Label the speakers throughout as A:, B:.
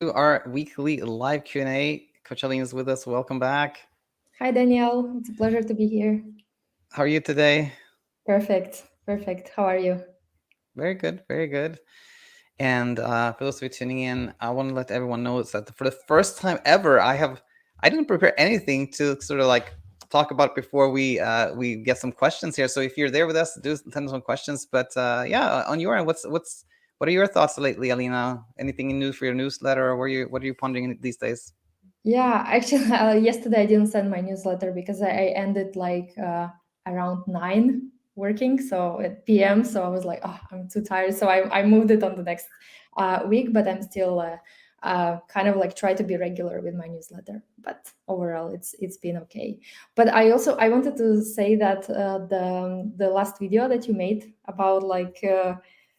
A: to our weekly live Q&A. Coach Alina is with us. Welcome back.
B: Hi, Danielle. It's a pleasure to be here.
A: How are you today?
B: Perfect. Perfect. How are you?
A: Very good, very good. And for those of you tuning in, I want to let everyone know that for the first time ever, I didn't prepare anything to sort of like talk about before we get some questions here. So if you're there with us, do send some questions. But yeah, on your end, what are your thoughts lately, Alina? Anything new for your newsletter, or what are you pondering these days?
B: Yeah, actually, yesterday I didn't send my newsletter because I ended around 9 working, so at PM. So I was like, oh, I'm too tired. So I moved it on the next week, but I'm still kind of like try to be regular with my newsletter. But overall, it's been okay. But I wanted to say that the last video that you made about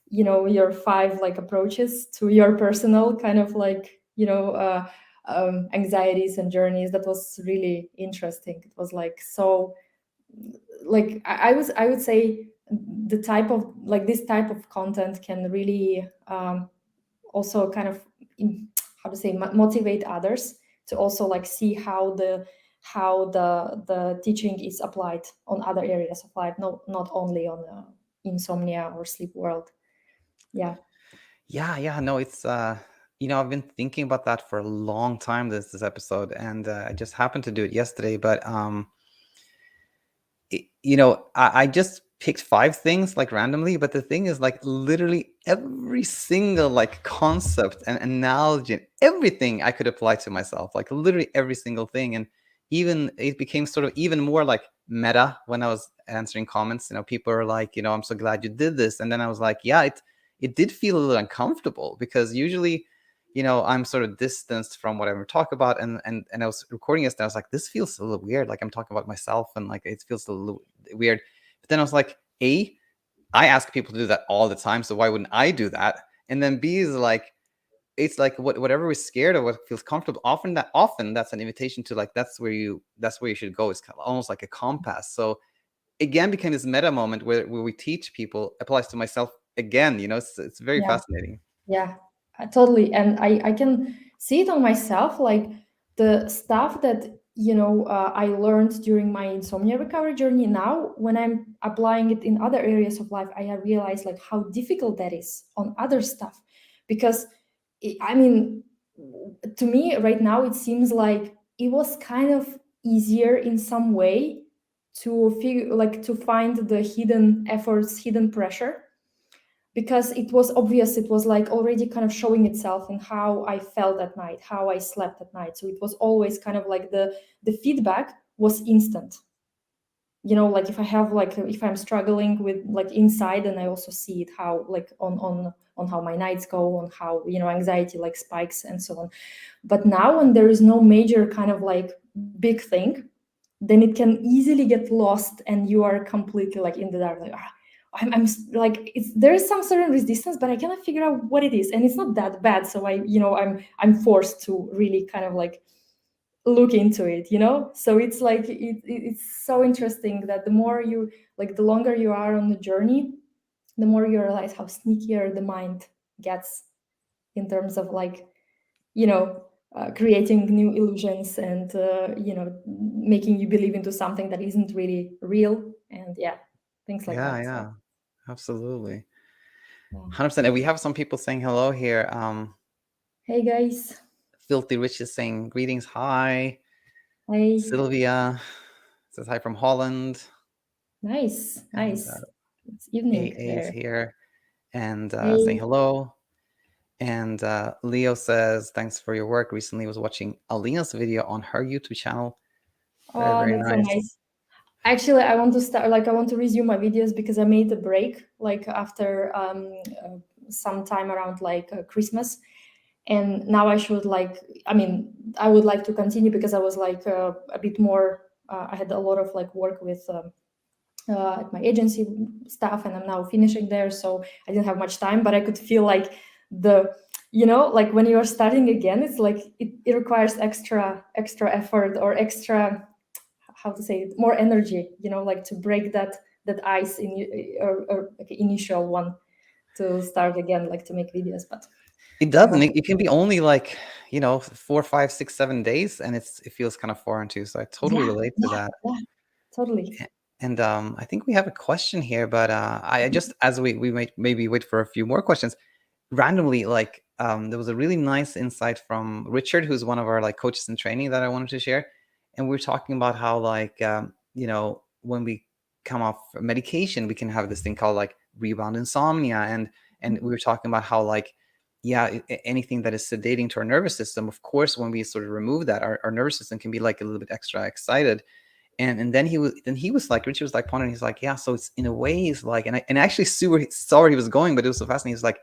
B: your 5 like approaches to your personal kind of like anxieties and journeys, that was really interesting. It was like so like I would say the type of like this type of content can really also kind of how to say motivate others to also like see how the teaching is applied on other areas of life, not only on insomnia or sleep world. Yeah.
A: Yeah, no, it's I've been thinking about that for a long time, this episode, and I just happened to do it yesterday. But I just picked 5 things like randomly, but the thing is, like, literally every single like concept and analogy and everything I could apply to myself, like literally every single thing. And even it became sort of even more like meta when I was answering comments. People are like, I'm so glad you did this. And then I was like, yeah, it did feel a little uncomfortable, because usually I'm sort of distanced from whatever I talk about. And I was recording this, and I was like, this feels a little weird. Like I'm talking about myself, and like it feels a little weird. But then I was like, I ask people to do that all the time, so why wouldn't I do that? And then B is like, it's like whatever we're scared of, what feels comfortable. Often that's an invitation to, like, that's where you should go. It's kind of almost like a compass. So again, became this meta moment where we teach people, applies to myself again. It's very
B: Yeah.
A: fascinating.
B: Yeah, totally. And I can see it on myself, like the stuff that, I learned during my insomnia recovery journey. Now, when I'm applying it in other areas of life, I have realized like how difficult that is on other stuff. Because, I mean, to me right now, it seems like it was kind of easier in some way to figure, like to find the hidden efforts, hidden pressure, because it was obvious, it was like already kind of showing itself in how I felt at night, how I slept at night. So it was always kind of like the feedback was instant. Like if I'm struggling with like inside, and I also see it how like on how my nights go, on how anxiety like spikes and so on. But now when there is no major kind of like big thing, then it can easily get lost and you are completely like in the dark, like like there is some certain resistance, but I cannot figure out what it is, and it's not that bad. So I'm forced to really kind of like look into it. So it's like it's so interesting that the more you like, the longer you are on the journey, the more you realize how sneakier the mind gets in terms of like you know creating new illusions and making you believe into something that isn't really real, and yeah, things like
A: Yeah,
B: that. So
A: yeah, absolutely.
B: yeah.
A: 100%. And we have some people saying hello here.
B: Hey guys.
A: Filthy Rich is saying greetings, hi.
B: Hey.
A: Sylvia says hi from Holland.
B: Nice,
A: And
B: nice. It's evening
A: AA is
B: there.
A: here and saying
B: Hey.
A: hello. And Leo says, thanks for your work. Recently was watching Alina's video on her YouTube channel. Very,
B: Oh,
A: very
B: that's so
A: nice.
B: nice. Actually, I want to start, like I want to resume my videos because I made a break like after some time around like Christmas, and now I should like, I mean, I would like to continue because I was like a bit more I had a lot of like work with at my agency stuff, and I'm now finishing there, so I didn't have much time, but I could feel like the like when you're starting again, it's like it requires extra effort or extra, how to say it, more energy, like to break that ice or like initial one to start again, like to make videos. But
A: It
B: I
A: doesn't.
B: hope.
A: It can be only like, 4, 5, 6, 7 days, and it feels kind of foreign too. So I totally
B: Yeah,
A: relate to
B: yeah,
A: that.
B: yeah, totally.
A: And I think we have a question here, but I just, as we might maybe wait for a few more questions, randomly, like, there was a really nice insight from Richard, who's one of our like coaches in training, that I wanted to share. And we are talking about how, like, when we come off medication, we can have this thing called like rebound insomnia. And we were talking about how, like, yeah, anything that is sedating to our nervous system, of course, when we sort of remove that, our nervous system can be like a little bit extra excited. And then he was like, Richard was like pondering, he's like, yeah, so it's in a way, he's like, and I actually saw where he was going, but it was so fascinating. He's like,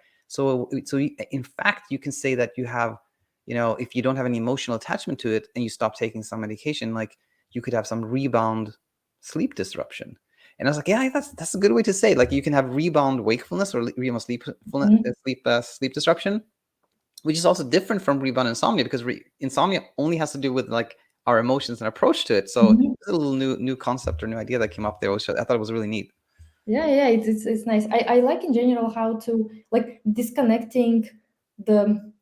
A: in fact, you can say that you have, if you don't have any emotional attachment to it and you stop taking some medication, like, you could have some rebound sleep disruption. And I was like, yeah, that's a good way to say it. Like, you can have rebound wakefulness, or rebound
B: Mhm.
A: sleep disruption, which is also different from rebound insomnia, because insomnia only has to do with like our emotions and approach to it. So
B: Mhm.
A: it's a little new concept or new idea that came up there, which I thought it was really neat.
B: Yeah, yeah, it's nice. I like in general how to like disconnecting the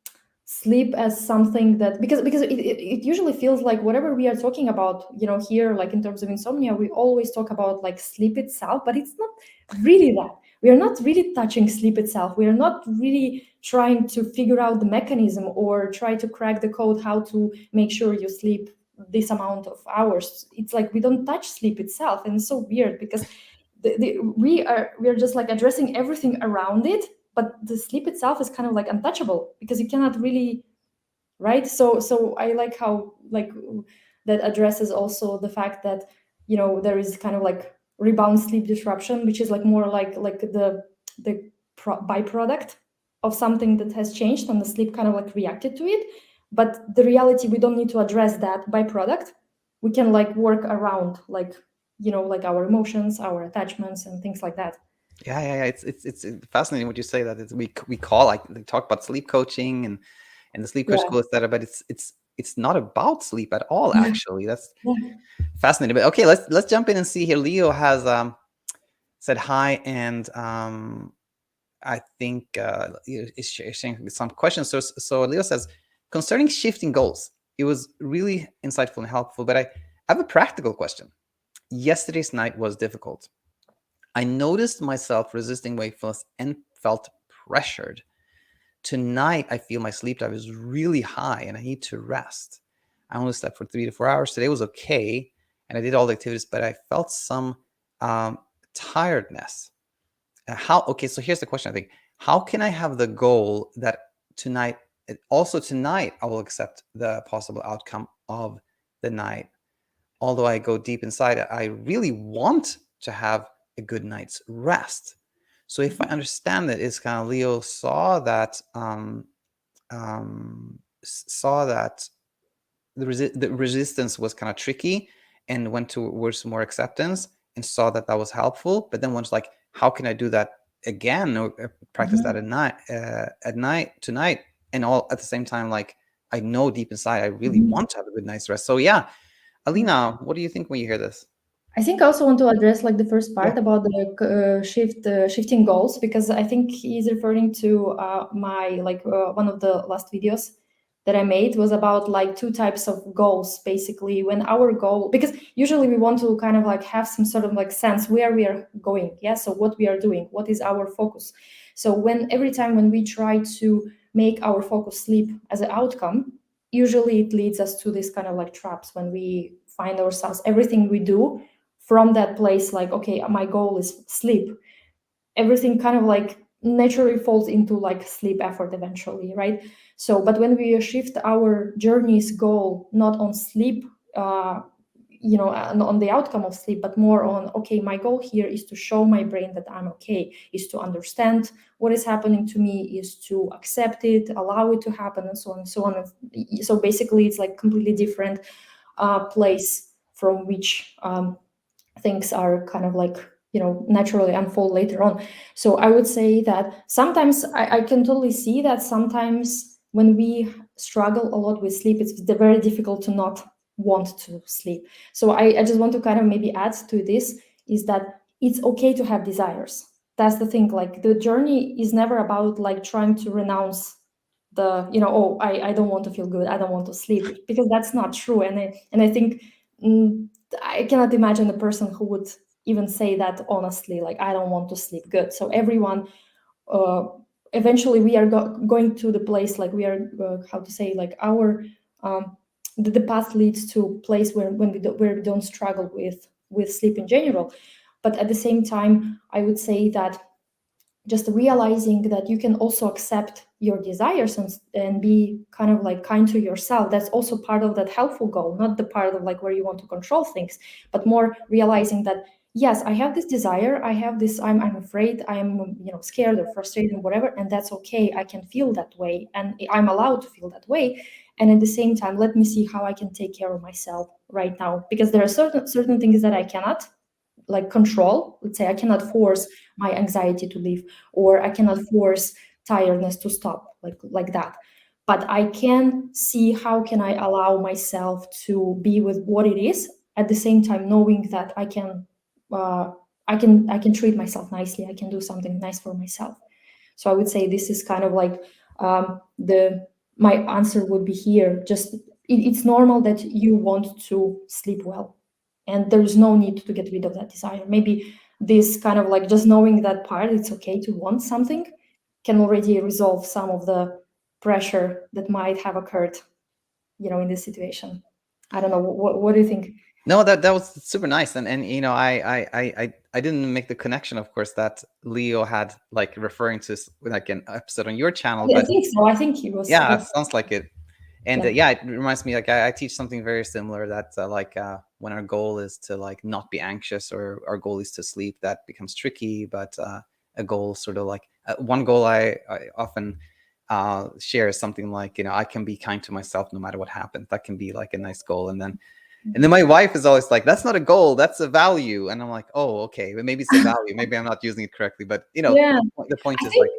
B: sleep as something that, because it usually feels like whatever we are talking about, here, like in terms of insomnia, we always talk about like sleep itself, but it's not really that. We are not really touching sleep itself. We are not really trying to figure out the mechanism or try to crack the code how to make sure you sleep this amount of hours. It's like we don't touch sleep itself, and it's so weird because we are just like addressing everything around it, but the sleep itself is kind of like untouchable because you cannot really, right? So I like how, like, that addresses also the fact that there is kind of like rebound sleep disruption, which is like more like the byproduct of something that has changed and the sleep kind of like reacted to it. But the reality, we don't need to address that byproduct. We can like work around, like, like our emotions, our attachments, and things like that.
A: Yeah. It's fascinating what you say, that we call, like, they talk about sleep coaching and the sleep coach
B: Yeah.
A: school, etc. But it's not about sleep at all,
B: Yeah.
A: actually. That's
B: Yeah.
A: fascinating. But okay, let's jump in and see here. Leo has said hi, and I think is sharing some questions. So Leo says, concerning shifting goals, it was really insightful and helpful, but I have a practical question. Yesterday's night was difficult. I noticed myself resisting wakefulness and felt pressured. Tonight, I feel my sleep dive is really high and I need to rest. I only slept for 3 to 4 hours. Today was okay, and I did all the activities, but I felt some um, tiredness. Okay, so here's the question, I think. How can I have the goal that tonight, also tonight, I will accept the possible outcome of the night? Although I go deep inside, I really want to have a good night's rest. So if I understand that, it's kind of Leo saw that the resistance was kind of tricky, and went towards more acceptance, and saw that that was helpful, but then was like, how can I do that again, or practice that
B: Mhm.
A: at night tonight, and all at the same time, like, I know deep inside I really
B: Mhm.
A: want to have a good night's rest. So yeah,
B: Yeah.
A: Alina, what do you think when you hear this?
B: I think I also want to address like the first
A: Yeah.
B: part about the shifting goals, because I think he's referring to my like one of the last videos that I made was about like two types of goals. Basically, when our goal, because usually we want to kind of like have some sort of like sense where we are going, yeah. So what we are doing, what is our focus? So when every time when we try to make our focus sleep as an outcome, usually it leads us to this kind of like traps when we find ourselves everything we do from that place, like, okay, my goal is sleep, everything kind of like naturally falls into like sleep effort eventually, right? So but when we shift our journey's goal not on sleep, on the outcome of sleep, but more on, okay, my goal here is to show my brain that I'm okay, is to understand what is happening to me, is to accept it, allow it to happen, and so on and so on. So basically it's like completely different place from which things are kind of like naturally unfold later on. So I would say that sometimes I can totally see that sometimes when we struggle a lot with sleep, it's very difficult to not want to sleep. So I just want to kind of maybe add to this, is that it's okay to have desires. That's the thing, like the journey is never about like trying to renounce oh, I don't want to feel good, I don't want to sleep, because that's not true. And I think, I cannot imagine a person who would even say that honestly, like, I don't want to sleep good. So everyone, uh, eventually we are going to the place, like, we are, how to say, like, our, the path leads to a place where where we don't struggle with sleep in general. But at the same time, I would say that just realizing that you can also accept your desires and be kind of like kind to yourself, that's also part of that helpful goal, not the part of like where you want to control things, but more realizing that, yes, I have this desire, I have this, I'm afraid, I'm scared or frustrated or whatever, and that's okay, I can feel that way and I'm allowed to feel that way. And at the same time, let me see how I can take care of myself right now, because there are certain things that I cannot like control. Let's say I cannot force my anxiety to leave, or I cannot force tiredness to stop, like that. But I can see how can I allow myself to be with what it is, at the same time knowing that uh, I can treat myself nicely, I can do something nice for myself. So I would say this is kind of like, the my answer would be here, just it's normal that you want to sleep well, and there's no need to get rid of that desire. Maybe this kind of like just knowing that part, it's okay to want something, can already resolve some of the pressure that might have occurred, in this situation. I don't know, what do you think?
A: No, that was super nice, and I didn't make the connection, of course, that Leo had like referring to like an episode on your channel,
B: I
A: but
B: think so. I think he was.
A: yeah, sounds like it. And
B: Yeah.
A: yeah, it reminds me, like, I teach something very similar, that like when our goal is to like not be anxious, or our goal is to sleep, that becomes tricky. But a goal sort of like one goal I often share is something like, I can be kind to myself no matter what happens. That can be like a nice goal. And then my wife is always like, that's not a goal, that's a value. And I'm like, oh, okay, but maybe it's a value, maybe I'm not using it correctly, but
B: Yeah,
A: the point
B: I
A: is
B: think.
A: like,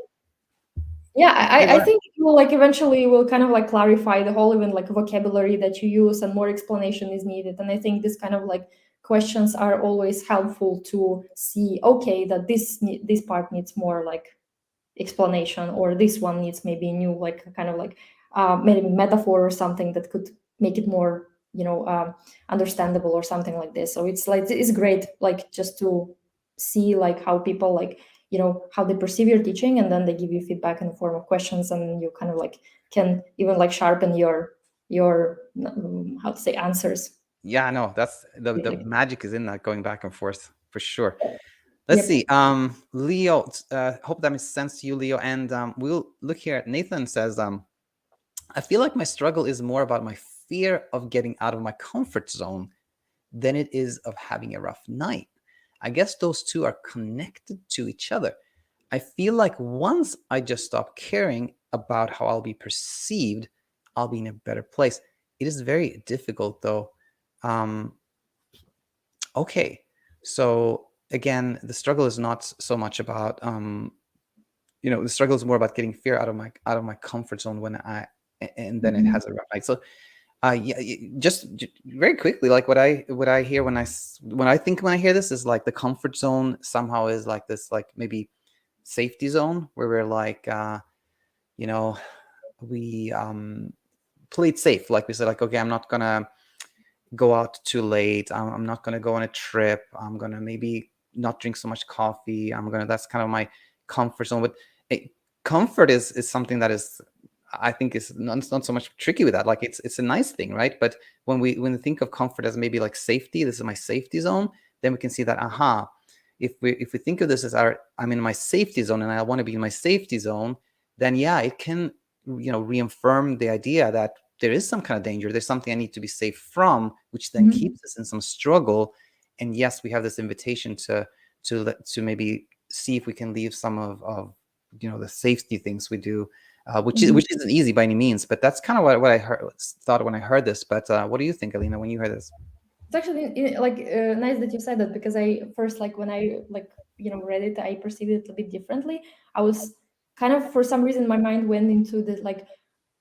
B: Yeah,
A: yeah, go
B: I
A: ahead.
B: think it will like eventually will kind of like clarify the whole even like vocabulary that you use, and more explanation is needed. And I think this kind of like questions are always helpful to see, okay, that this part needs more like explanation, or this one needs maybe a new like kind of like maybe metaphor or something that could make it more understandable or something like this. So it's like it's great, like just to see like how people like how they perceive your teaching, and then they give you feedback in the form of questions, and you kind of like can even like sharpen your how to say answers.
A: Yeah, no, that's the magic is in that going back and forth for sure. Let's
B: Yep.
A: see. Leo, hope that makes sense to you, Leo. And we'll look here. Nathan says, I feel like my struggle is more about my fear of getting out of my comfort zone than it is of having a rough night. I guess those two are connected to each other. I feel like once I just stop caring about how I'll be perceived, I'll be in a better place. It is very difficult, though. Um, okay, so again, the struggle is not so much about the struggle is more about getting fear out of my comfort zone when and then it has a rough night. So yeah, just very quickly, like what I hear when I hear this is like the comfort zone somehow is like this, like maybe safety zone where we're like you know we play it safe, like we said, like, okay, I'm not gonna go out too late, I'm not gonna go on a trip, I'm gonna maybe not drink so much coffee, that's kind of my comfort zone. But comfort is something that is, I think, is not so much tricky with that. Like it's a nice thing, right? But when we think of comfort as maybe like safety, this is my safety zone, then we can see that, if we think of this as I'm in my safety zone and I want to be in my safety zone, then yeah, it can reaffirm the idea that there is some kind of danger, there's something I need to be safe from, which then keeps us in some struggle. And yes, we have this invitation to maybe see if we can leave some of the safety things we do, which isn't easy by any means. But that's kind of what I thought when I heard this. But what do you think, Alina, when you heard this?
B: It's actually like nice that you said that, because I first, like when I like read it, I perceived it a bit differently. I was kind of, for some reason, my mind went into the like,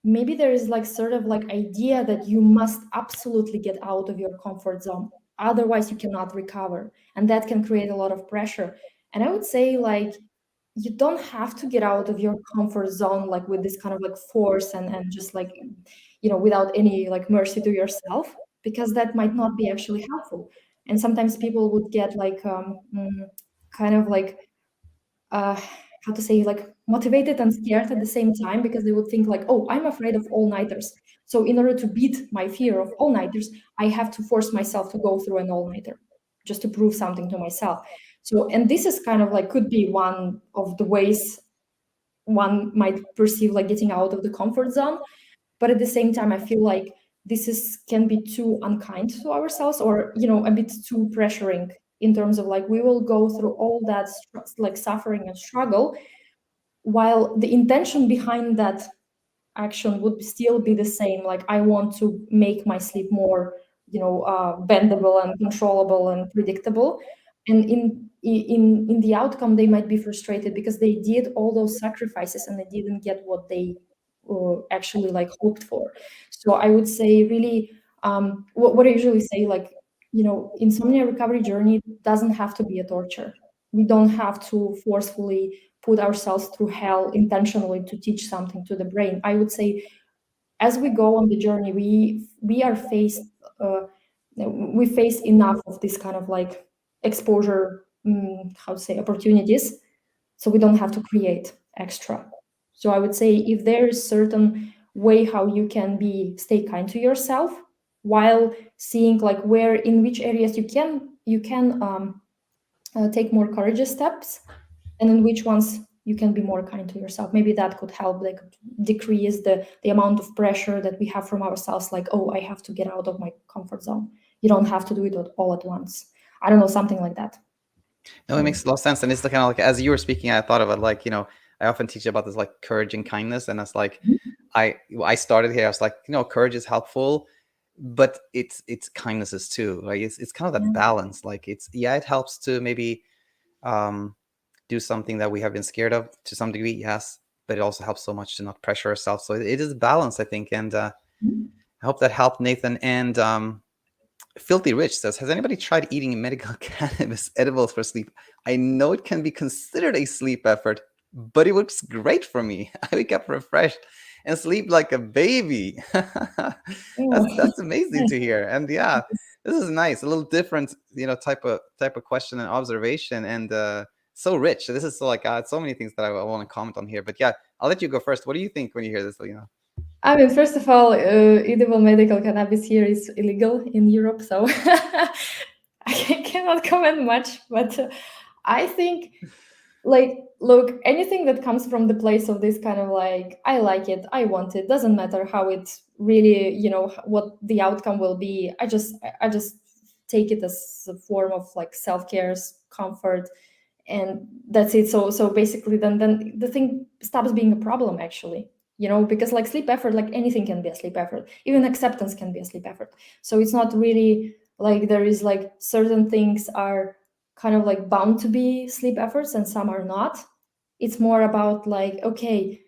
B: maybe there is like sort of like idea that you must absolutely get out of your comfort zone, otherwise you cannot recover, and that can create a lot of pressure. And I would say like, you don't have to get out of your comfort zone like with this kind of like force and just like, without any like mercy to yourself, because that might not be actually helpful. And sometimes people would get like kind of like uh how to say, like motivated and scared at the same time, because they would think like, oh, I'm afraid of all-nighters, so in order to beat my fear of all-nighters, I have to force myself to go through an all-nighter just to prove something to myself. So, and this is kind of like could be one of the ways one might perceive like getting out of the comfort zone. But at the same time, I feel like this is can be too unkind to ourselves, or a bit too pressuring, in terms of like we will go through all that like suffering and struggle, while the intention behind that action would still be the same. Like, I want to make my sleep more bendable and controllable and predictable. And in the outcome, they might be frustrated because they did all those sacrifices and they didn't get what they actually like hoped for. So I would say really, what I usually say, like, insomnia recovery journey doesn't have to be a torture. We don't have to forcefully put ourselves through hell intentionally to teach something to the brain. I would say as we go on the journey, we are faced we face enough of this kind of like exposure, how to say, opportunities, so we don't have to create extra. So I would say if there is certain way how you can stay kind to yourself, while seeing like where in which areas you can take more courageous steps, and in which ones you can be more kind to yourself. Maybe that could help like decrease the amount of pressure that we have from ourselves, like, oh, I have to get out of my comfort zone. You don't have to do it all at once. I don't know, something like that.
A: No, it makes a lot of sense. And it's kind of like, as you were speaking, I thought of it like, I often teach about this like courage and kindness. And it's like, I started here, I was like, courage is helpful, but it's kindnesses too. Like it's kind of that balance. Like it helps to maybe do something that we have been scared of to some degree, yes, but it also helps so much to not pressure ourselves. So it is balance, I think. And I hope that helped, Nathan. And Filthy Rich says, has anybody tried eating medical cannabis edibles for sleep? I know it can be considered a sleep effort, but it works great for me. I wake up refreshed and sleep like a baby. That's amazing to hear. And yeah, this is nice. A little different, type of question and observation, and so rich. This is so like so many things that I want to comment on here. But yeah, I'll let you go first. What do you think when you hear this, Alina?
B: I mean, first of all, edible medical cannabis here is illegal in Europe, so I cannot comment much. But I think, like, look, anything that comes from the place of this kind of like, I like it, I want it, doesn't matter how it really, what the outcome will be. I just take it as a form of like self-care, comfort, and that's it. So basically, then the thing stops being a problem, actually. Because like sleep effort, like anything can be a sleep effort, even acceptance can be a sleep effort. So it's not really like there is like certain things are kind of like bound to be sleep efforts and some are not. It's more about like, okay,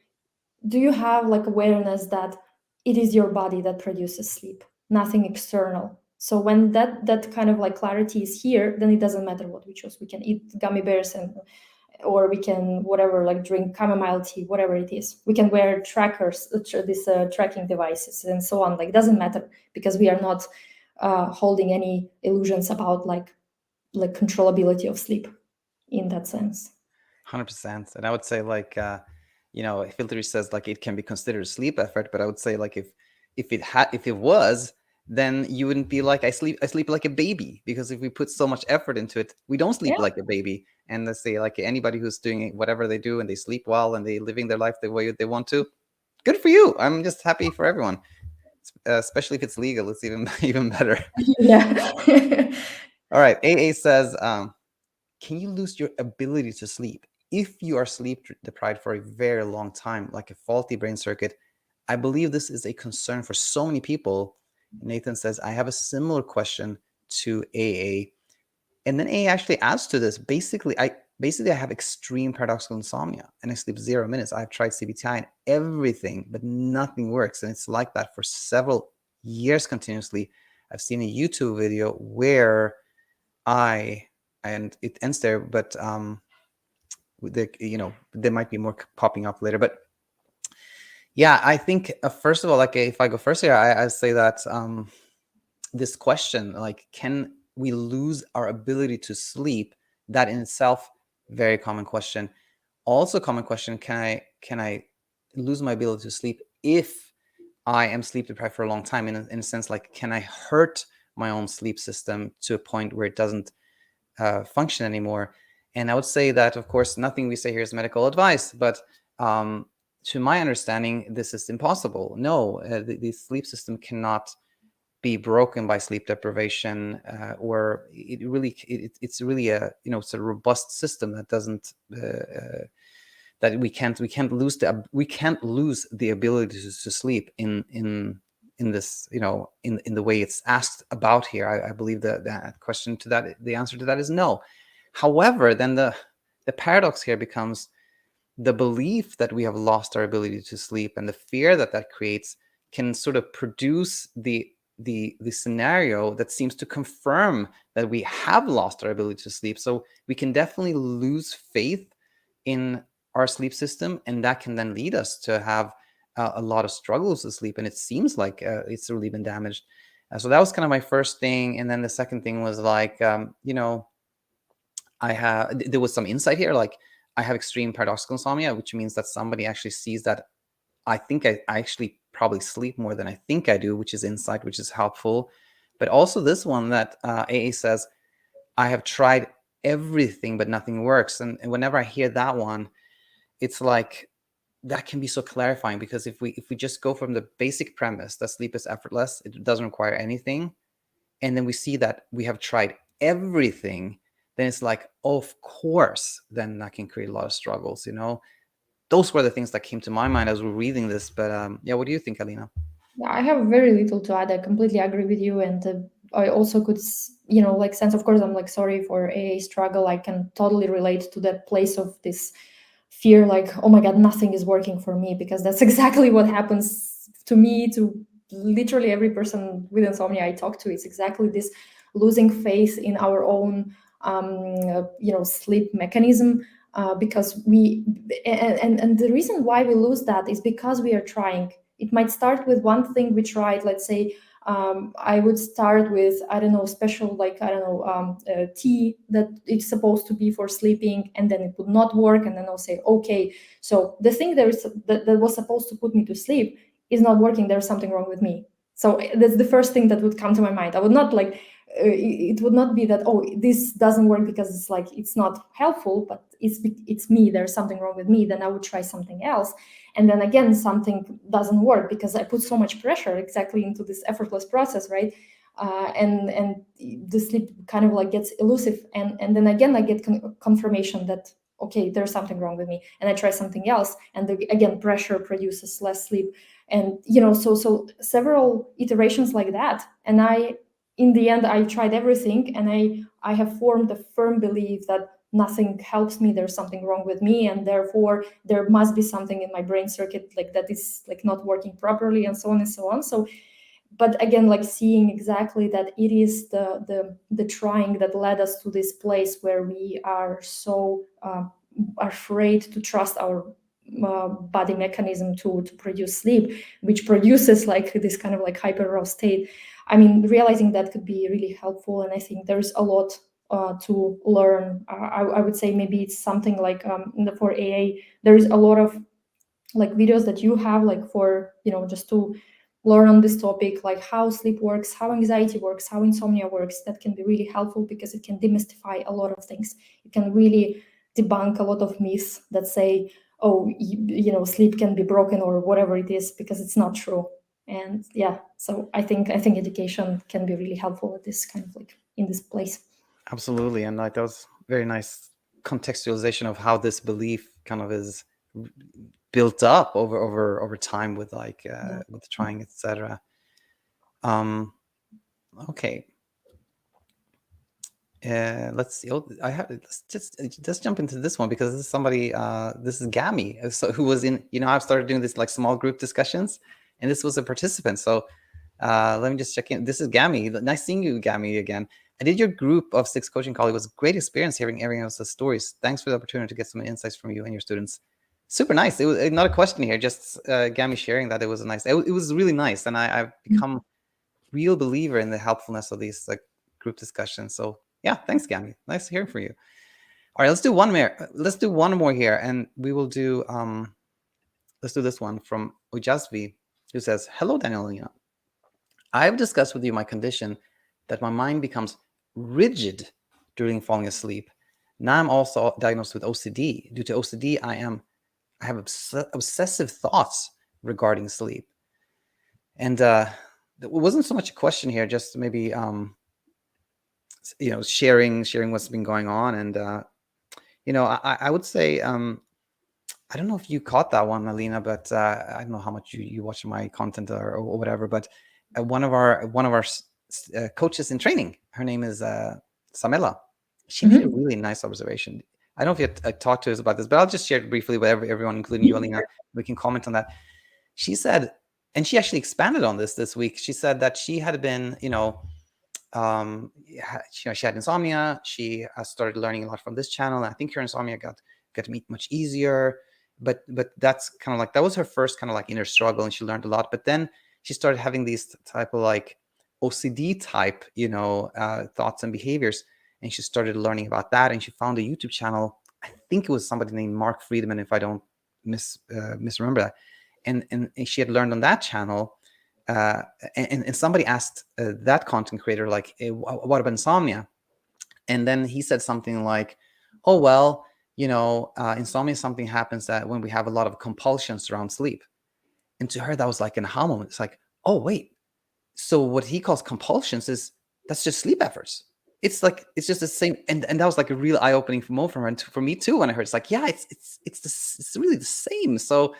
B: do you have like awareness that it is your body that produces sleep, nothing external? So when that kind of like clarity is here, then it doesn't matter what we choose. We can eat gummy bears or we can whatever, like drink chamomile tea, whatever it is. We can wear trackers, these tracking devices and so on. Like, it doesn't matter, because we are not holding any illusions about like controllability of sleep in that sense.
A: 100%. And I would say like, Filter says like it can be considered a sleep effort, but I would say like if it was, then you wouldn't be like I sleep like a baby, because if we put so much effort into it, we don't sleep like a baby. And let's say like anybody who's doing whatever they do and they sleep well and they living their life the way they want to, good for you. I'm just happy for everyone, especially if it's legal. It's even better.
B: Yeah.
A: All right. AA says, can you lose your ability to sleep if you are sleep deprived for a very long time, like a faulty brain circuit? I believe this is a concern for so many people. Nathan says, I have a similar question to AA. And then AA actually adds to this. Basically, I have extreme paradoxical insomnia and I sleep 0 minutes. I've tried CBTI and everything, but nothing works. And it's like that for several years continuously. I've seen a YouTube video where and it ends there, but there might be more popping up later. But yeah, I think first of all, like if I go first here, I say that this question, like, can we lose our ability to sleep? That in itself, very common question. Also common question, can I lose my ability to sleep if I am sleep deprived for a long time? In a sense, like, can I hurt my own sleep system to a point where it doesn't function anymore? And I would say that, of course, nothing we say here is medical advice, but to my understanding, this is impossible. No, the sleep system cannot be broken by sleep deprivation, or it's really it's a robust system that doesn't that we can't lose the ability to sleep in this, in the way it's asked about here. I believe that question to that, the answer to that is no. However, then the paradox here becomes the belief that we have lost our ability to sleep, and the fear that creates can sort of produce the scenario that seems to confirm that we have lost our ability to sleep. So we can definitely lose faith in our sleep system, and that can then lead us to have a lot of struggles with sleep, and it seems like it's really been damaged. So that was kind of my first thing. And then the second thing was like, there was some insight here, like I have extreme paradoxical insomnia, which means that somebody actually sees that I think I actually probably sleep more than I think I do, which is insight, which is helpful. But also this one that AA says, I have tried everything, but nothing works. And whenever I hear that one, it's like, that can be so clarifying, because if we just go from the basic premise that sleep is effortless, it doesn't require anything, and then we see that we have tried everything, then it's like, oh, of course, then that can create a lot of struggles. Those were the things that came to my mind as we're reading this. But yeah, what do you think, Alina?
B: Yeah, I have very little to add. I completely agree with you, and I also could, like sense. Of course, I'm like sorry for a struggle. I can totally relate to that place of this fear, like, oh my god, nothing is working for me, because that's exactly what happens to me, to literally every person with insomnia I talk to. It's exactly this losing faith in our own sleep mechanism, because and the reason why we lose that is because we are trying. It might start with one thing we tried. Let's say I would start with, I don't know, special, like, I don't know, tea that it's supposed to be for sleeping, and then it would not work, and then I'll say, okay, so the thing that was supposed to put me to sleep is not working. There's something wrong with me. So that's the first thing that would come to my mind. I would not like it would not be that, oh, this doesn't work because it's like it's not helpful, but it's me, there's something wrong with me. Then I would try something else, and then again something doesn't work because I put so much pressure exactly into this effortless process, right? And the sleep kind of like gets elusive, and then again I get confirmation that, okay, there's something wrong with me, and I try something else, and again pressure produces less sleep. And so several iterations like that, and in the end I tried everything, and I have formed a firm belief that nothing helps me, there's something wrong with me, and therefore there must be something in my brain circuit like that is like not working properly, and so on and so on. So, but again, like seeing exactly that it is the trying that led us to this place where we are so afraid to trust our body mechanism to produce sleep, which produces like this kind of like hyper raw state. I mean, realizing that could be really helpful, and I think there's a lot to learn. I would say maybe it's something like for AA, there is a lot of like videos that you have, like for just to learn on this topic, like how sleep works, how anxiety works, how insomnia works. That can be really helpful because it can demystify a lot of things. It can really debunk a lot of myths that say, oh, sleep can be broken or whatever it is, because it's not true. And yeah, so I think education can be really helpful at this kind of like in this place.
A: Absolutely. And like that was very nice contextualization of how this belief kind of is built up over time with like with trying, etc. Okay. Let's see. Oh, let's just jump into this one, because this is somebody. This is Gami, who was in. I've started doing this like small group discussions, and this was a participant. So let me just check in. This is Gami. Nice seeing you, Gami, again. I did your group of 6 coaching calls. It was a great experience hearing everyone else's stories. Thanks for the opportunity to get some insights from you and your students. Super nice. It was not a question here, just Gami sharing that it was nice. It was really nice, and I've become real believer in the helpfulness of these like group discussions. So yeah, thanks, Gami. Nice hearing from you. All right, let's do one more. Let's do one more here, and we will do. Let's do this one from Ujasvi, who says, "Hello, Daniel. I have discussed with you my condition that my mind becomes rigid during falling asleep. Now I'm also diagnosed with OCD. Due to OCD, I have obsessive thoughts regarding sleep." And it wasn't so much a question here, just maybe sharing what's been going on. And I would say I don't know if you caught that one, Alina, but I don't know how much you watch my content or whatever. But one of our coaches in training, her name is Samela. She made a really nice observation. I don't know if you talked to us about this, but I'll just share it briefly with everyone, including you, Alina. We can comment on that. She said, and she actually expanded on this week. She said that she had been, she had insomnia. She started learning a lot from this channel. I think her insomnia got much easier. But that's kind of like, that was her first kind of like inner struggle, and she learned a lot. But then she started having these type of like OCD type, thoughts and behaviors, and she started learning about that. And she found a YouTube channel. I think it was somebody named Mark Friedman, if I don't misremember that. And she had learned on that channel. And somebody asked that content creator, like, hey, what about insomnia? And then he said something like, oh, well, insomnia, something happens that when we have a lot of compulsions around sleep. And to her, that was like an aha moment. It's like, oh, wait. So what he calls compulsions that's just sleep efforts. It's just the same. And that was like a real eye-opening moment for her, and for me too, when I heard, it's like, yeah, it's really the same. So,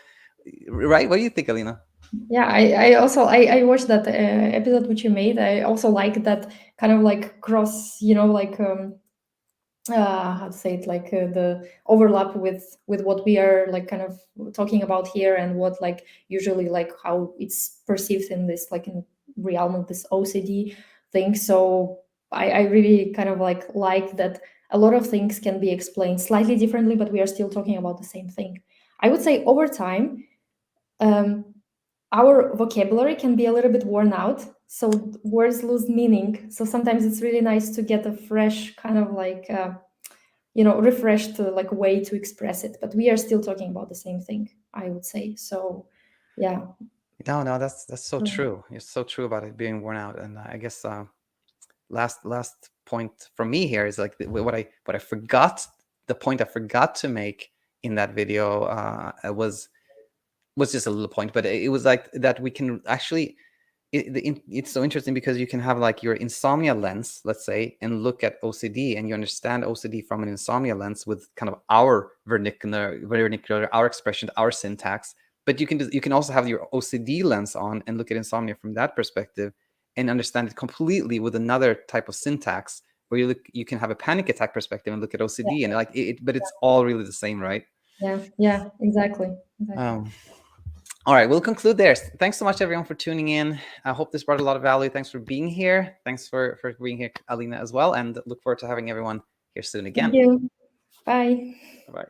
A: right? What do you think, Alina?
B: Yeah, I also I watched that episode which you made. I also like that kind of like cross, like how to say it, like the overlap with what we are like kind of talking about here, and what like usually like how it's perceived in this like in realm of this OCD thing. So I really kind of like that a lot of things can be explained slightly differently, but we are still talking about the same thing. I would say over time, our vocabulary can be a little bit worn out, so words lose meaning. So sometimes it's really nice to get a fresh kind of like refreshed like way to express it, but we are still talking about the same thing, I would say. So yeah.
A: No, that's so true. It's so true about it being worn out. And I guess last point from me here is like what I forgot, the point I forgot to make in that video was just a little point, but it was like that we can actually, it's so interesting because you can have like your insomnia lens, let's say, and look at OCD, and you understand OCD from an insomnia lens with kind of our vernacular, our expression, our syntax. But you can also have your OCD lens on and look at insomnia from that perspective and understand it completely with another type of syntax, where you can have a panic attack perspective and look at OCD, and like but it's all really the same, right?
B: Yeah, exactly.
A: All right, we'll conclude there. Thanks so much, everyone, for tuning in. I hope this brought a lot of value. Thanks for being here. Thanks for being here, Alina, as well. And look forward to having everyone here soon again.
B: Thank you. Bye.
A: Bye.